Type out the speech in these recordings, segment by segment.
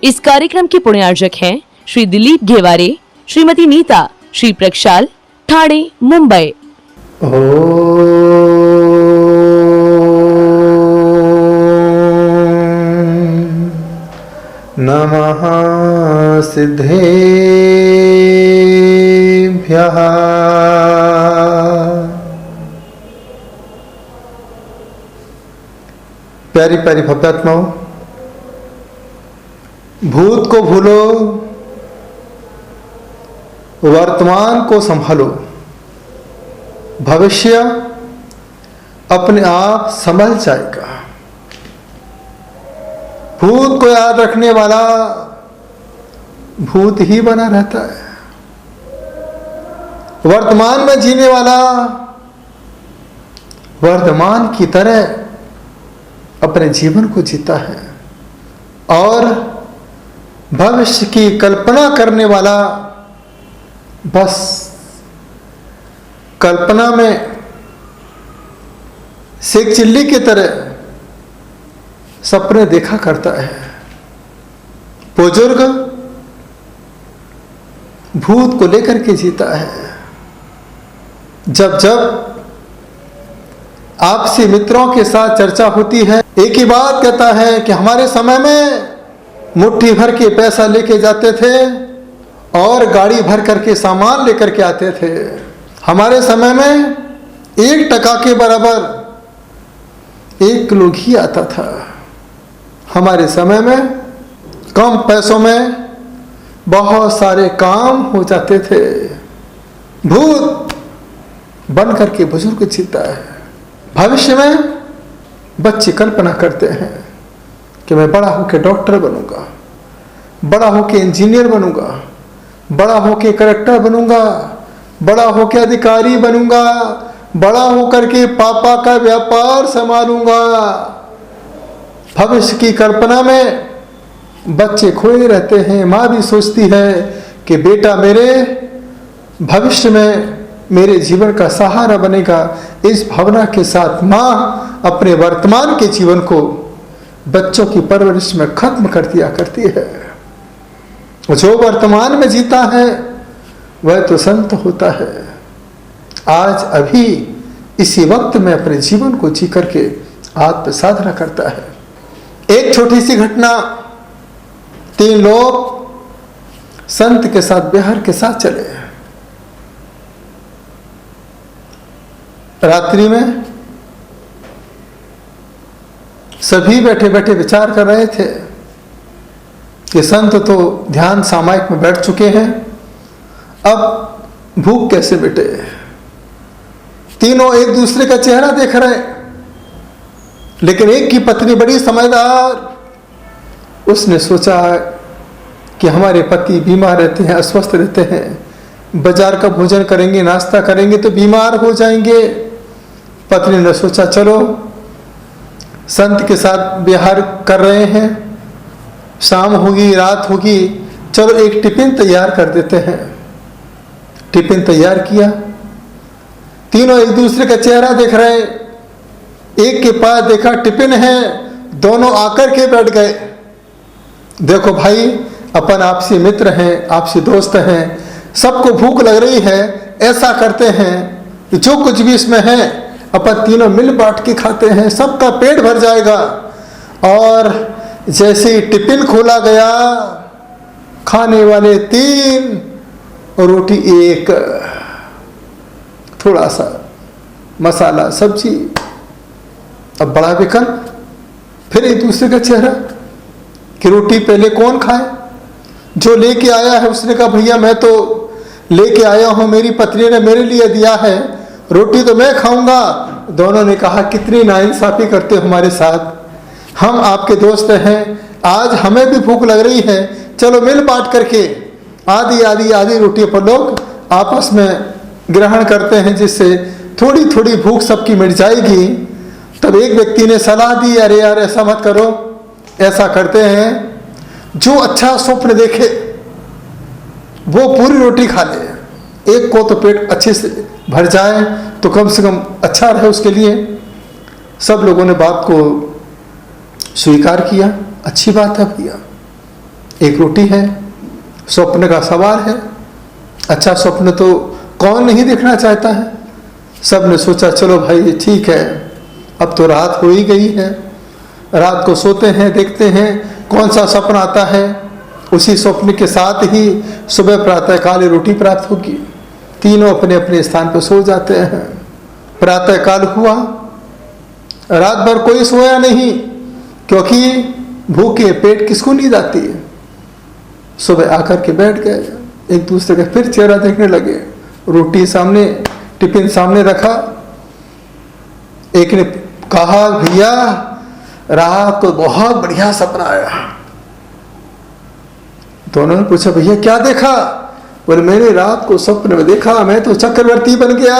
इस कार्यक्रम के पुण्यार्जक हैं श्री दिलीप घेवारे, श्रीमती नीता, श्री प्रक्षाल, ठाणे, मुंबई। नमः सिद्धेभ्यः। प्यारी प्यारी भक्तात्माओं, भूत को भूलो, वर्तमान को संभालो, भविष्य अपने आप संभल जाएगा। भूत को याद रखने वाला भूत ही बना रहता है। वर्तमान में जीने वाला वर्तमान की तरह अपने जीवन को जीता है और भविष्य की कल्पना करने वाला बस कल्पना में सेक चिल्ली की तरह सपने देखा करता है। बुजुर्ग भूत को लेकर के जीता है। जब जब आपसी मित्रों के साथ चर्चा होती है, एक ही बात कहता है कि हमारे समय में मुट्ठी भर के पैसा लेके जाते थे और गाड़ी भर करके सामान लेकर के आते थे। हमारे समय में 1 टका के बराबर 1 किलो घी आता था। हमारे समय में कम पैसों में बहुत सारे काम हो जाते थे। भूत बन करके बुजुर्ग जीता है। भविष्य में बच्चे कल्पना करते हैं कि मैं बड़ा होकर डॉक्टर बनूंगा, बड़ा होकर इंजीनियर बनूंगा, बड़ा होकर कलेक्टर बनूंगा, बड़ा होकर अधिकारी बनूंगा, बड़ा होकर के पापा का व्यापार संभालूंगा। भविष्य की कल्पना में बच्चे खोए रहते हैं। माँ भी सोचती है कि बेटा मेरे भविष्य में मेरे जीवन का सहारा बनेगा। इस भावना के साथ माँ अपने वर्तमान के जीवन को बच्चों की परवरिश में खत्म कर दिया करती है। जो वर्तमान में जीता है वह तो संत होता है। आज अभी इसी वक्त में अपने जीवन को जी करके आत्म साधना करता है। एक छोटी सी घटना, 3 लोग संत के साथ बिहार के साथ चले। रात्रि में सभी बैठे बैठे विचार कर रहे थे कि संत तो ध्यान सामायिक में बैठ चुके हैं, अब भूख कैसे मिटे। तीनों एक दूसरे का चेहरा देख रहे, लेकिन एक की पत्नी बड़ी समझदार, उसने सोचा कि हमारे पति बीमार रहते हैं, अस्वस्थ रहते हैं, बाजार का भोजन करेंगे, नाश्ता करेंगे तो बीमार हो जाएंगे। पत्नी ने सोचा चलो संत के साथ विहार कर रहे हैं, शाम होगी, रात होगी, चलो एक टिफिन तैयार कर देते हैं। टिफिन तैयार किया। तीनों एक दूसरे का चेहरा देख रहे। एक के पास देखा टिफिन है, दोनों आकर के बैठ गए। देखो भाई, अपन आपसी मित्र हैं, आपसी दोस्त हैं, सबको भूख लग रही है, ऐसा करते हैं कि जो कुछ भी इसमें है अपन तीनों मिल बांट के खाते हैं, सबका पेट भर जाएगा। और जैसे ही टिफिन खोला गया, खाने वाले 3 और रोटी 1, थोड़ा सा मसाला सब्जी। अब बड़ा विकल्प, फिर एक दूसरे का चेहरा कि रोटी पहले कौन खाए। जो लेके आया है उसने कहा भैया मैं तो लेके आया हूं, मेरी पत्नी ने मेरे लिए दिया है, रोटी तो मैं खाऊंगा। दोनों ने कहा कितनी नाइंसाफी करते हो हमारे साथ, हम आपके दोस्त हैं, आज हमें भी भूख लग रही है, चलो मिल बांट करके आधी रोटी पर लोग आपस में ग्रहण करते हैं, जिससे थोड़ी थोड़ी भूख सबकी मिट जाएगी। तब एक व्यक्ति ने सलाह दी, अरे यार ऐसा मत करो, ऐसा करते हैं जो अच्छा स्वप्न देखे वो पूरी रोटी खा ले, एक को तो पेट अच्छे से भर जाए तो कम से कम अच्छा रहे उसके लिए। सब लोगों ने बात को स्वीकार किया, अच्छी बात है भैया, एक रोटी है, स्वप्न का सवाल है। अच्छा स्वप्न तो कौन नहीं देखना चाहता है। सब ने सोचा चलो भाई ठीक है, अब तो रात हो ही गई है, रात को सोते हैं, देखते हैं कौन सा सपना आता है। उसी स्वप्न के साथ ही सुबह प्रातः काल रोटी प्राप्त होगी। तीनों अपने अपने स्थान पर सो जाते हैं। प्रातः काल हुआ, रात भर कोई सोया नहीं, क्योंकि भूखे पेट किसको नींद आती है। सुबह आकर के बैठ गए, एक दूसरे का फिर चेहरा देखने लगे। रोटी सामने, टिफिन सामने रखा। एक ने कहा भैया रात को बहुत बढ़िया सपना आया। दोनों ने पूछा भैया क्या देखा। बोले मैंने रात को स्वप्न में देखा मैं तो चक्रवर्ती बन गया।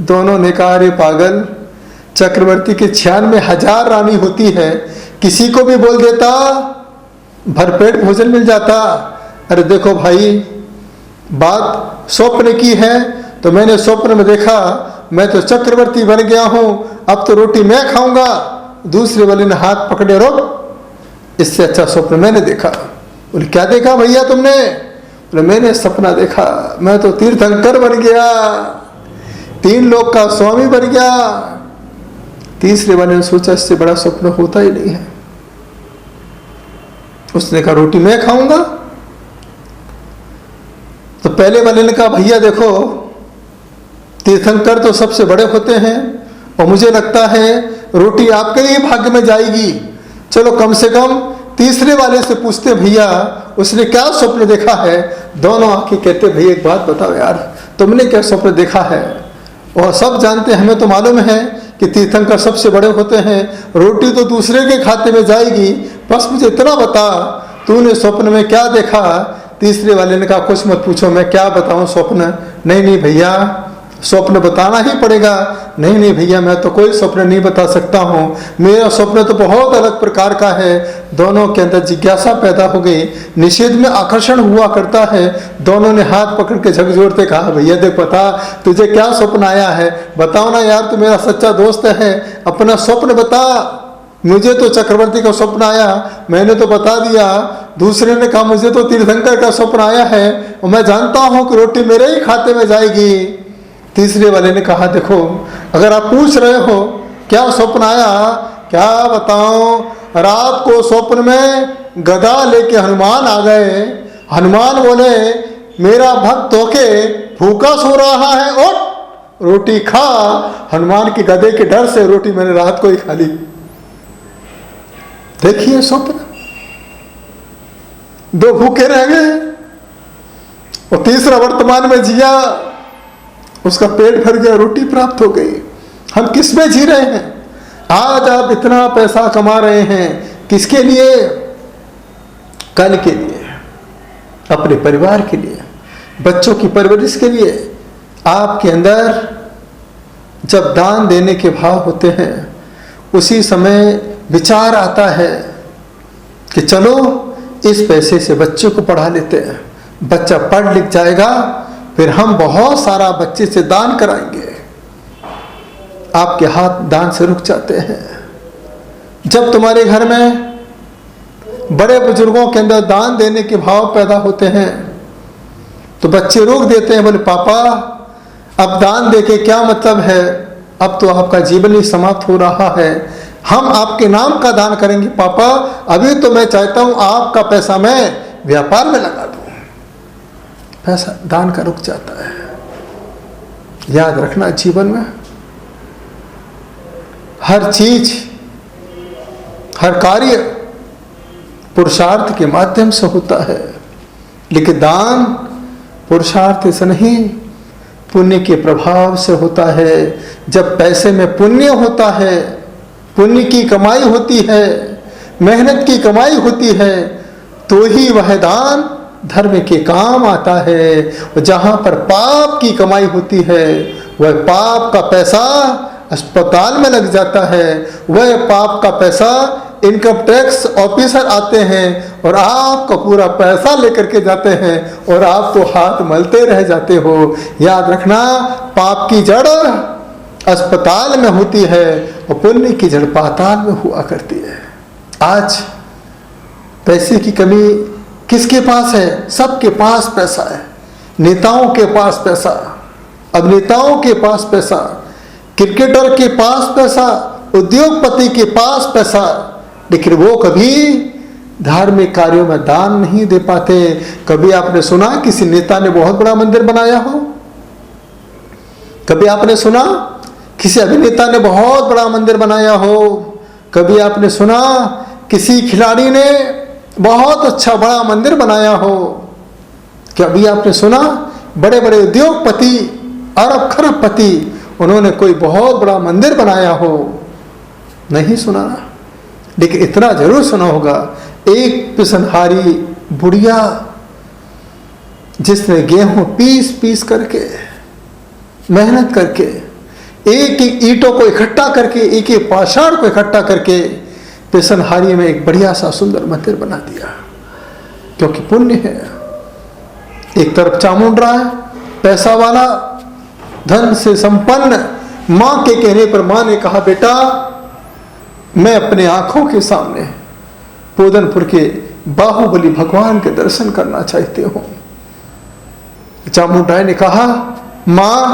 दोनों ने कहा अरे पागल, चक्रवर्ती के 96,000 रानी होती है, किसी को भी बोल देता भरपेट भोजन मिल जाता। अरे देखो भाई, बात स्वप्न की है तो मैंने स्वप्न में देखा मैं तो चक्रवर्ती बन गया हूं, अब तो रोटी मैं खाऊंगा। दूसरे वाले ने हाथ पकड़े, रोक, इससे अच्छा स्वप्न मैंने देखा। बोले क्या देखा भैया तुमने। बोले मैंने सपना देखा मैं तो तीर्थंकर बन गया, 3 लोक का स्वामी बन गया। तीसरे वाले ने सोचा इससे बड़ा स्वप्न होता ही नहीं है। उसने कहा रोटी मैं खाऊंगा। तो पहले वाले ने कहा भैया देखो तीर्थंकर तो सबसे बड़े होते हैं और मुझे लगता है रोटी आपके ही भाग्य में जाएगी। चलो कम से कम तीसरे वाले से पूछते भैया उसने क्या स्वप्न देखा है। दोनों आके कहते भैया एक बात बताओ यार, तुमने क्या स्वप्न देखा है। और सब जानते हैं, हमें तो मालूम है कि तीर्थंकर सबसे बड़े होते हैं, रोटी तो दूसरे के खाते में जाएगी, बस मुझे इतना बता तूने स्वप्न में क्या देखा। तीसरे वाले ने कहा कुछ मत पूछो, मैं क्या बताऊं स्वप्न। नहीं नहीं भैया स्वप्न बताना ही पड़ेगा। नहीं नहीं भैया मैं तो कोई स्वप्न नहीं बता सकता हूँ, मेरा स्वप्न तो बहुत अलग प्रकार का है। दोनों के अंदर जिज्ञासा पैदा हो गई, निषेध में आकर्षण हुआ करता है। दोनों ने हाथ पकड़ के झकझोरते कहा भैया देख बता तुझे क्या स्वप्न आया है, बताओ ना यार, तू मेरा सच्चा दोस्त है, अपना स्वप्न बता। मुझे तो चक्रवर्ती का स्वप्न आया, मैंने तो बता दिया। दूसरे ने कहा मुझे तो तीर्थंकर का स्वप्न आया है और मैं जानता हूँ कि रोटी मेरे ही खाते में जाएगी। तीसरे वाले ने कहा देखो अगर आप पूछ रहे हो क्या स्वप्न आया, क्या बताऊं, रात को स्वप्न में गदा लेके हनुमान आ गए। हनुमान बोले मेरा भक्त होके भूखा सो रहा है, उठ रोटी खा। हनुमान के गदे के डर से रोटी मैंने रात को ही खा ली। देखिए स्वप्न, 2 भूखे रह गए और तीसरा वर्तमान में जिया, उसका पेट भर गया, रोटी प्राप्त हो गई। हम किस में जी रहे हैं। आज आप इतना पैसा कमा रहे हैं किसके लिए, कल के लिए, अपने परिवार के लिए, बच्चों की परवरिश के लिए। आपके अंदर जब दान देने के भाव होते हैं उसी समय विचार आता है कि चलो इस पैसे से बच्चों को पढ़ा लेते हैं, बच्चा पढ़ लिख जाएगा, फिर हम बहुत सारा बच्चे से दान कराएंगे। आपके हाथ दान से रुक जाते हैं। जब तुम्हारे घर में बड़े बुजुर्गों के अंदर दान देने के भाव पैदा होते हैं तो बच्चे रोक देते हैं, बोले पापा अब दान देके क्या मतलब है, अब तो आपका जीवन ही समाप्त हो रहा है, हम आपके नाम का दान करेंगे पापा, अभी तो मैं चाहता हूं आपका पैसा मैं व्यापार में लगा दूं। पैसा दान का रुक जाता है। याद रखना जीवन में हर चीज, हर कार्य पुरुषार्थ के माध्यम से होता है, लेकिन दान पुरुषार्थ से नहीं पुण्य के प्रभाव से होता है। जब पैसे में पुण्य होता है, पुण्य की कमाई होती है, मेहनत की कमाई होती है, तो ही वह दान धर्म के काम आता है। और जहां पर पाप की कमाई होती है वह पाप का पैसा अस्पताल में लग जाता है, वह पाप का पैसा इनकम टैक्स ऑफिसर आते हैं और आपका पूरा पैसा लेकर के जाते हैं और आप तो हाथ मलते रह जाते हो। याद रखना पाप की जड़ अस्पताल में होती है और पुण्य की जड़ पाताल में हुआ करती है। आज पैसे की कमी किसके पास है? सबके पास पैसा है। नेताओं के पास पैसा, अभिनेताओं के पास पैसा, क्रिकेटर के पास पैसा, उद्योगपति के पास पैसा, लेकिन वो कभी धार्मिक कार्यों में दान नहीं दे पाते। कभी आपने सुना किसी नेता ने बहुत बड़ा मंदिर बनाया हो? कभी आपने सुना किसी अभिनेता ने बहुत बड़ा मंदिर बनाया हो? कभी आपने सुना किसी खिलाड़ी ने बहुत अच्छा बड़ा मंदिर बनाया हो? कभी आपने सुना बड़े बड़े उद्योगपति, अरब खरबपति, उन्होंने कोई बहुत बड़ा मंदिर बनाया हो? नहीं सुना। लेकिन इतना जरूर सुना होगा, एक पिसनहारी बुढ़िया जिसने गेहूं पीस पीस करके, मेहनत करके, एक एक ईंटों को इकट्ठा करके, एक एक पाषाण को इकट्ठा करके पिसनहारी में एक बढ़िया सा सुंदर मंदिर बना दिया, क्योंकि पुण्य है। एक तरफ चामुंडा है, पैसा वाला, धन से संपन्न। मां के कहने पर मां ने कहा, बेटा मैं अपने आंखों के सामने पोदनपुर के बाहुबली भगवान के दर्शन करना चाहती हूं। चामुंडा ने कहा, मां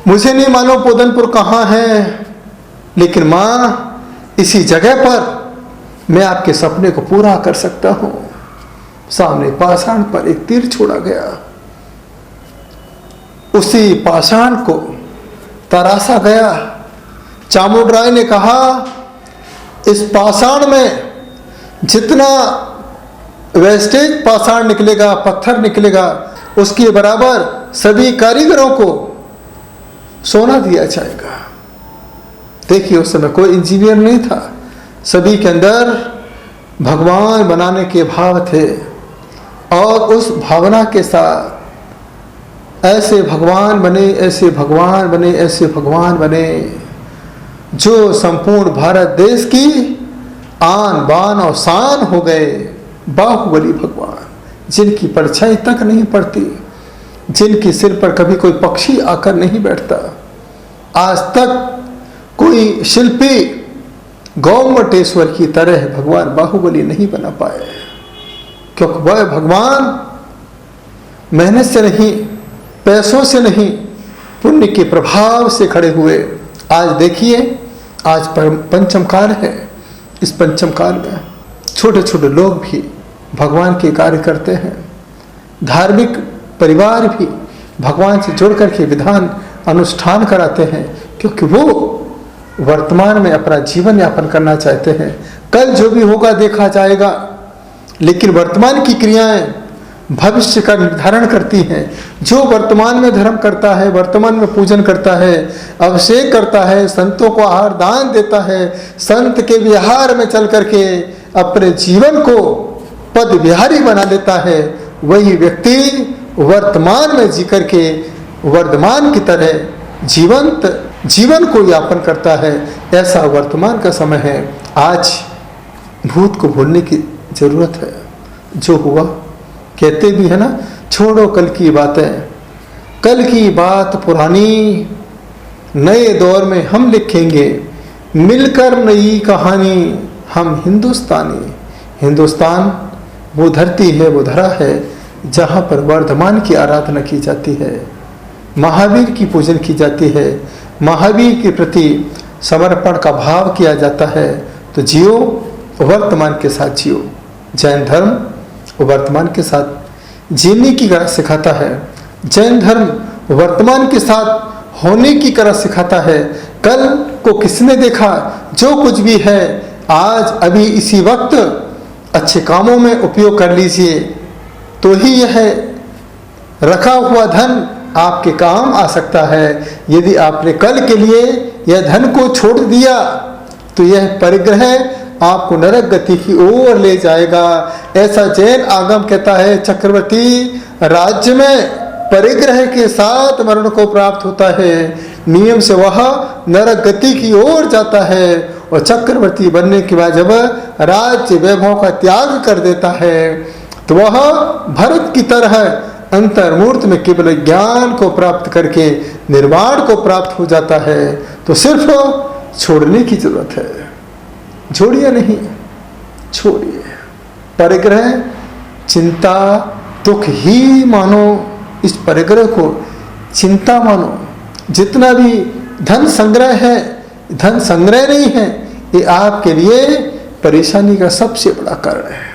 मुझे नहीं मालूम पोदनपुर कहां है, लेकिन मां इसी जगह पर मैं आपके सपने को पूरा कर सकता हूं। सामने पाषाण पर एक तीर छोड़ा गया, उसी पाषाण को तराशा गया। चामुंडराय ने कहा, इस पाषाण में जितना वेस्टेज पाषाण निकलेगा, पत्थर निकलेगा, उसके बराबर सभी कारीगरों को सोना दिया जाएगा। देखिए उस समय कोई इंजीनियर नहीं था, सभी के अंदर भगवान बनाने के भाव थे, और उस भावना के साथ ऐसे भगवान बने, ऐसे भगवान बने, ऐसे भगवान बने जो संपूर्ण भारत देश की आन बान और शान हो गए। बाहुबली भगवान, जिनकी परछाई तक नहीं पड़ती, जिनके सिर पर कभी कोई पक्षी आकर नहीं बैठता। आज तक कोई शिल्पी गौमटेश्वर की तरह भगवान बाहुबली नहीं बना पाए, क्योंकि वह भगवान मेहनत से नहीं, पैसों से नहीं, पुण्य के प्रभाव से खड़े हुए। आज देखिए, आज पंचम काल है। इस पंचम काल में छोटे छोटे लोग भी भगवान के कार्य करते हैं। धार्मिक परिवार भी भगवान से जुड़ करके विधान अनुष्ठान कराते हैं, क्योंकि वो वर्तमान में अपना जीवन यापन करना चाहते हैं। कल जो भी होगा देखा जाएगा, लेकिन वर्तमान की क्रियाएं भविष्य का निर्धारण करती हैं। जो वर्तमान में धर्म करता है, वर्तमान में पूजन करता है, अभिषेक करता है, संतों को आहार दान देता है, संत के विहार में चल करके अपने जीवन को पद विहारी बना लेता है, वही व्यक्ति वर्तमान में जी करके वर्तमान की तरह जीवंत जीवन को यापन करता है। ऐसा वर्तमान का समय है। आज भूत को भूलने की जरूरत है। जो हुआ, कहते भी है ना, छोड़ो कल की बातें, कल की बात पुरानी, नए दौर में हम लिखेंगे मिलकर नई कहानी, हम हिंदुस्तानी। हिंदुस्तान वो धरती है, वो धरा है जहाँ पर वर्धमान की आराधना की जाती है, महावीर की पूजन की जाती है, महावीर के प्रति समर्पण का भाव किया जाता है। तो जियो, वर्तमान के साथ जियो। जैन धर्म वर्तमान के साथ जीने की कला सिखाता है। जैन धर्म वर्तमान के साथ होने की कला सिखाता है। कल को किसने देखा? जो कुछ भी है आज अभी इसी वक्त अच्छे कामों में उपयोग कर लीजिए, तो ही यह रखा हुआ धन आपके काम आ सकता है। यदि आपने कल के लिए यह धन को छोड़ दिया तो यह परिग्रह आपको नरक गति की ओर ले जाएगा। ऐसा जैन आगम कहता है। चक्रवर्ती राज्य में परिग्रह के साथ मरण को प्राप्त होता है, नियम से वह नरक गति की ओर जाता है। और चक्रवर्ती बनने के बाद जब राज्य वैभव का त्याग कर देता है तो वह भरत की तरह अंतर्मूर्त में केवल ज्ञान को प्राप्त करके निर्वाण को प्राप्त हो जाता है। तो सिर्फ छोड़ने की जरूरत है, जोड़िए नहीं। छोड़िए। परिग्रह चिंता दुख ही मानो, इस परिग्रह को चिंता मानो। जितना भी धन संग्रह है, धन संग्रह नहीं है, ये आपके लिए परेशानी का सबसे बड़ा कारण है।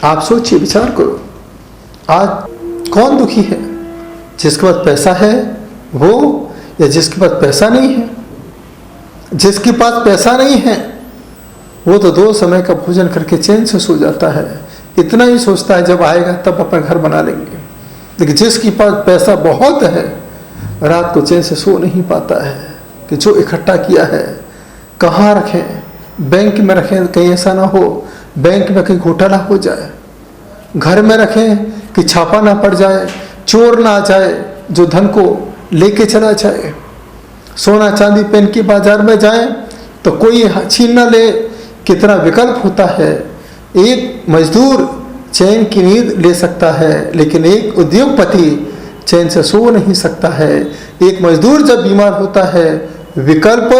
आप सोचिए, विचार करो, आज कौन दुखी है? जिसके पास पैसा है वो, या जिसके पास पैसा नहीं है? जिसके पास पैसा नहीं है वो तो 2 समय का भोजन करके चैन से सो जाता है, इतना ही सोचता है जब आएगा तब अपना घर बना लेंगे। लेकिन जिसके पास पैसा बहुत है, रात को चैन से सो नहीं पाता है कि जो इकट्ठा किया है कहाँ रखें, बैंक में रखें कहीं ऐसा ना हो, बैंक में कहीं घोटाला हो जाए, घर में रखें कि छापा ना पड़ जाए, चोर ना आ जाए जो धन को लेके चला जाए। सोना चांदी पहन के बाजार में जाए तो कोई छीन ना ले, कितना विकल्प होता है। एक मजदूर चैन की नींद ले सकता है, लेकिन एक उद्योगपति चैन से सो नहीं सकता है। एक मजदूर जब बीमार होता है, विकल्प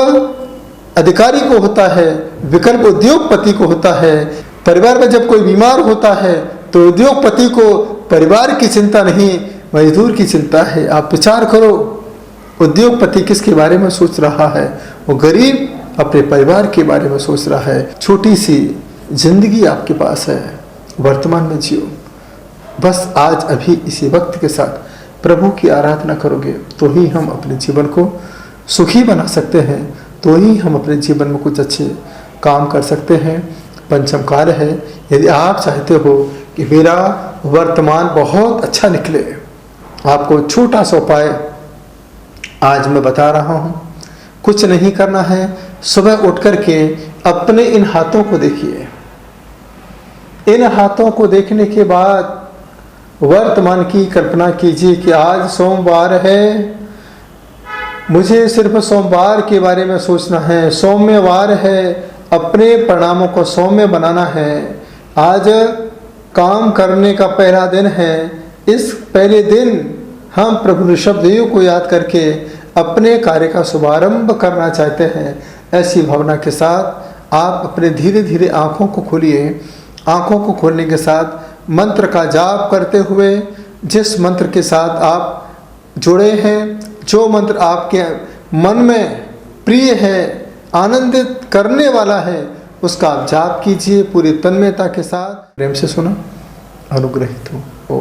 अधिकारी को होता है, विकल्प उद्योगपति को होता है। परिवार में जब कोई बीमार होता है तो उद्योगपति को परिवार की चिंता नहीं, मजदूर की चिंता है। आप विचार करो, उद्योगपति किसके बारे में सोच रहा है? वो गरीब अपने परिवार के बारे में सोच रहा है। छोटी सी जिंदगी आपके पास है, वर्तमान में जियो। बस आज अभी इसी वक्त के साथ प्रभु की आराधना करोगे तो ही हम अपने जीवन को सुखी बना सकते हैं, तो ही हम अपने जीवन में कुछ अच्छे काम कर सकते हैं। पंचम कार्य है, यदि आप चाहते हो कि मेरा वर्तमान बहुत अच्छा निकले, आपको छोटा सा उपाय आज मैं बता रहा हूँ। कुछ नहीं करना है, सुबह उठ करके अपने इन हाथों को देखिए। इन हाथों को देखने के बाद वर्तमान की कल्पना कीजिए कि आज सोमवार है, मुझे सिर्फ सोमवार के बारे में सोचना है। सोमवार है, अपने परिणामों को सौम्य बनाना है। आज काम करने का पहला दिन है। इस पहले दिन हम प्रभु ऋषभदेव को याद करके अपने कार्य का शुभारंभ करना चाहते हैं। ऐसी भावना के साथ आप अपने धीरे धीरे आँखों को खोलिए। आँखों को खोलने के साथ मंत्र का जाप करते हुए, जिस मंत्र के साथ आप जुड़े हैं, जो मंत्र आपके मन में प्रिय है, आनंदित करने वाला है, उसका आप जाप कीजिए पूरी तन्मयता के साथ। प्रेम से सुना, अनुग्रहित हो।